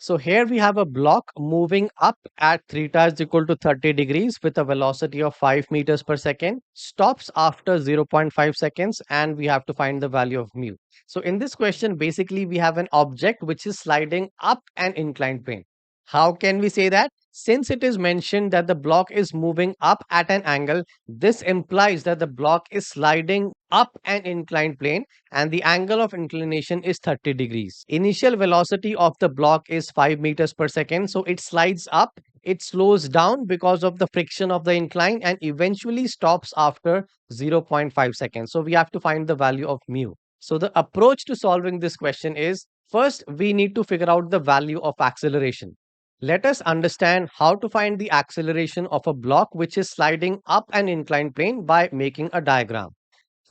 So here we have a block moving up at theta is equal to 30 degrees with a velocity of 5 meters per second, stops after 0.5 seconds, and we have to find the value of mu. So in this question, basically we have an object which is sliding up an inclined plane. How can we say that? Since it is mentioned that the block is moving up at an angle, this implies that the block is sliding up an inclined plane and the angle of inclination is 30 degrees. Initial velocity of the block is 5 meters per second, so it slides up, it slows down because of the friction of the incline and eventually stops after 0.5 seconds. So we have to find the value of mu. So the approach to solving this question is, first we need to figure out the value of acceleration. Let us understand how to find the acceleration of a block which is sliding up an inclined plane by making a diagram.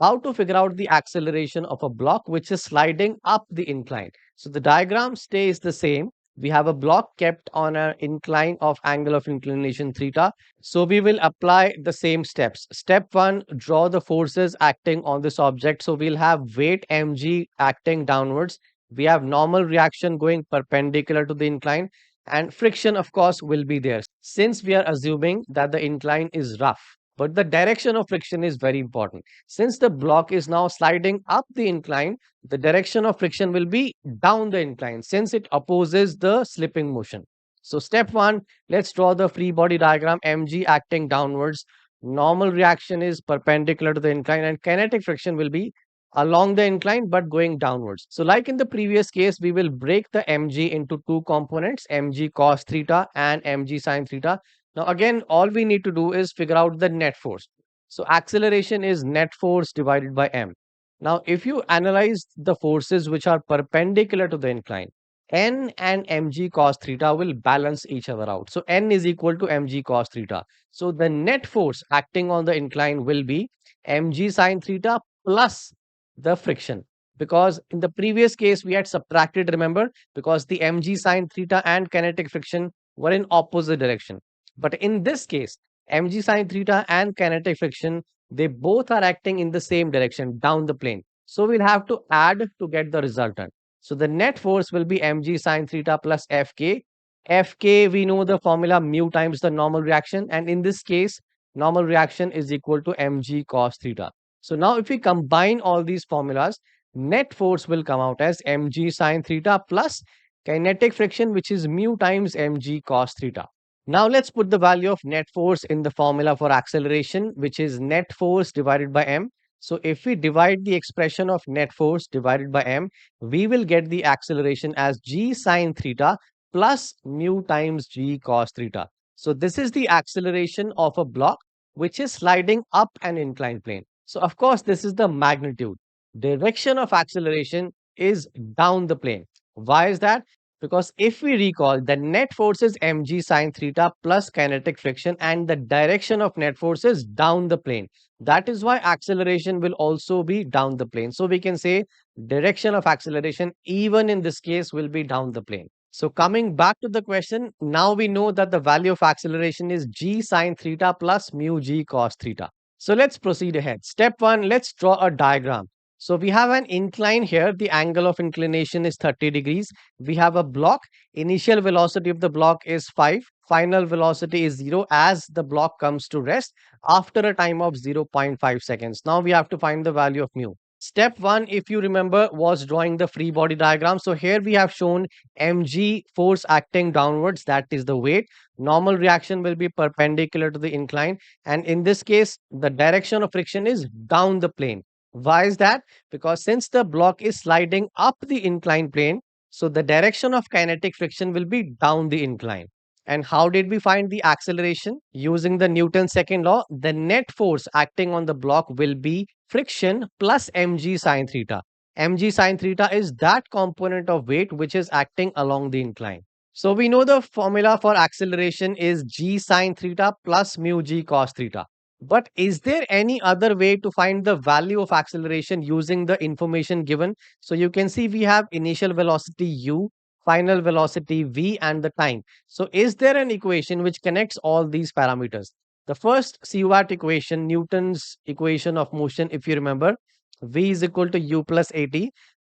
How to figure out the acceleration of a block which is sliding up the incline. So the diagram stays the same. We have a block kept on an incline of angle of inclination theta. So we will apply the same steps. Step 1, draw the forces acting on this object. So we'll have weight mg acting downwards. We have normal reaction going perpendicular to the incline, and friction of course will be there since we are assuming that the incline is rough. But the direction of friction is very important. Since the block is now sliding up the incline, the direction of friction will be down the incline since it opposes the slipping motion. So step 1, let's draw the free body diagram. Mg acting downwards. Normal reaction is perpendicular to the incline and kinetic friction will be along the incline but going downwards. So like in the previous case, we will break the mg into two components, mg cos theta and mg sin theta. Now again, all we need to do is figure out the net force. So acceleration is net force divided by m. Now if you analyze the forces which are perpendicular to the incline, n and mg cos theta will balance each other out. So n is equal to mg cos theta. So the net force acting on the incline will be mg sin theta plus the friction, because in the previous case we had subtracted, remember, because the mg sin theta and kinetic friction were in opposite direction. But in this case, mg sin theta and kinetic friction, they both are acting in the same direction down the plane. So we'll have to add to get the resultant. So the net force will be mg sin theta plus fk. Fk, we know the formula, mu times the normal reaction, and in this case normal reaction is equal to mg cos theta. So now if we combine all these formulas, net force will come out as mg sin theta plus kinetic friction, which is mu times mg cos theta. Now let's put the value of net force in the formula for acceleration, which is net force divided by m. So if we divide the expression of net force divided by m, we will get the acceleration as g sin theta plus mu times g cos theta. So this is the acceleration of a block which is sliding up an inclined plane. So of course, this is the magnitude. Direction of acceleration is down the plane. Why is that? Because if we recall, the net force is mg sin theta plus kinetic friction and the direction of net force is down the plane. That is why acceleration will also be down the plane. So we can say direction of acceleration even in this case will be down the plane. So coming back to the question, now we know that the value of acceleration is g sin theta plus mu g cos theta. So let's proceed ahead. Step 1, let's draw a diagram. So we have an incline here. The angle of inclination is 30 degrees. We have a block. Initial velocity of the block is 5. Final velocity is 0 as the block comes to rest after a time of 0.5 seconds. Now we have to find the value of mu. Step 1, if you remember, was drawing the free body diagram. So here we have shown mg force acting downwards, that is the weight. Normal reaction will be perpendicular to the incline. And in this case, the direction of friction is down the plane. Why is that? Because since the block is sliding up the inclined plane, so the direction of kinetic friction will be down the incline. And how did we find the acceleration? Using the Newton's second law, the net force acting on the block will be friction plus mg sin theta. Mg sin theta is that component of weight which is acting along the incline. So we know the formula for acceleration is g sin theta plus mu g cos theta. But is there any other way to find the value of acceleration using the information given? So you can see we have initial velocity u, final velocity v, and the time. So is there an equation which connects all these parameters? The first CUAT equation, Newton's equation of motion, if you remember, v is equal to u plus at.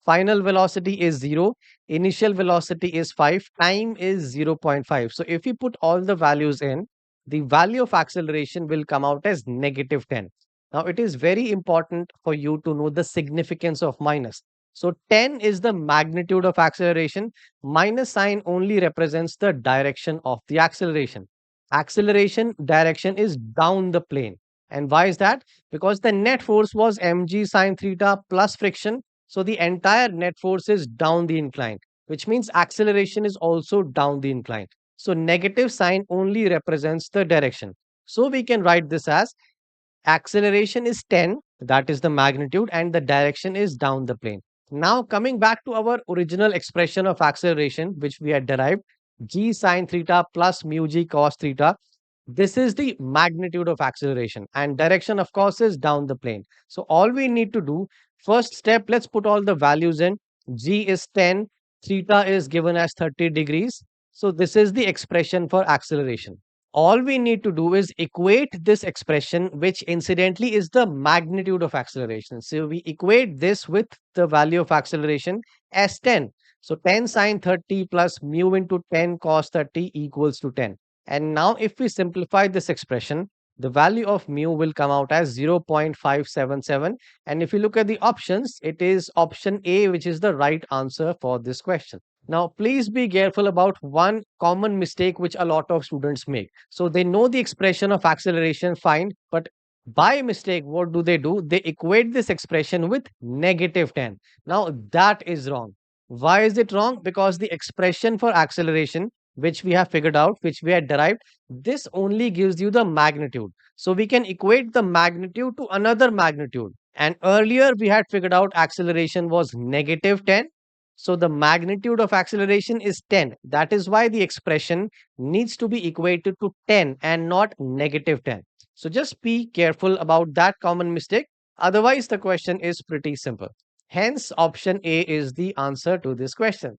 final velocity is 0, initial velocity is 5, time is 0 0.5. So if we put all the values in, the value of acceleration will come out as negative 10. Now it is very important for you to know the significance of minus. So 10 is the magnitude of acceleration. Minus sign only represents the direction of the acceleration. Acceleration direction is down the plane. And why is that? Because the net force was mg sine theta plus friction. So the entire net force is down the incline, which means acceleration is also down the incline. So negative sign only represents the direction. So we can write this as acceleration is 10, that is the magnitude, and the direction is down the plane. Now, coming back to our original expression of acceleration, which we had derived, g sine theta plus mu g cos theta. This is the magnitude of acceleration, and direction, of course, is down the plane. So, all we need to do, first step, let's put all the values in. G is 10, theta is given as 30 degrees. So, this is the expression for acceleration. All we need to do is equate this expression, which incidentally is the magnitude of acceleration. So we equate this with the value of acceleration as 10. So 10 sine 30 plus mu into 10 cos 30 equals to 10. And now if we simplify this expression, the value of mu will come out as 0.577. And if you look at the options, it is option A, which is the right answer for this question. Now, please be careful about one common mistake which a lot of students make. So, they know the expression of acceleration fine, but by mistake, what do? They equate this expression with negative 10. Now, that is wrong. Why is it wrong? Because the expression for acceleration, which we have figured out, which we had derived, this only gives you the magnitude. So, we can equate the magnitude to another magnitude. And earlier, we had figured out acceleration was negative 10, so the magnitude of acceleration is 10. That is why the expression needs to be equated to 10 and not negative 10. So just be careful about that common mistake. Otherwise, the question is pretty simple. Hence, option A is the answer to this question.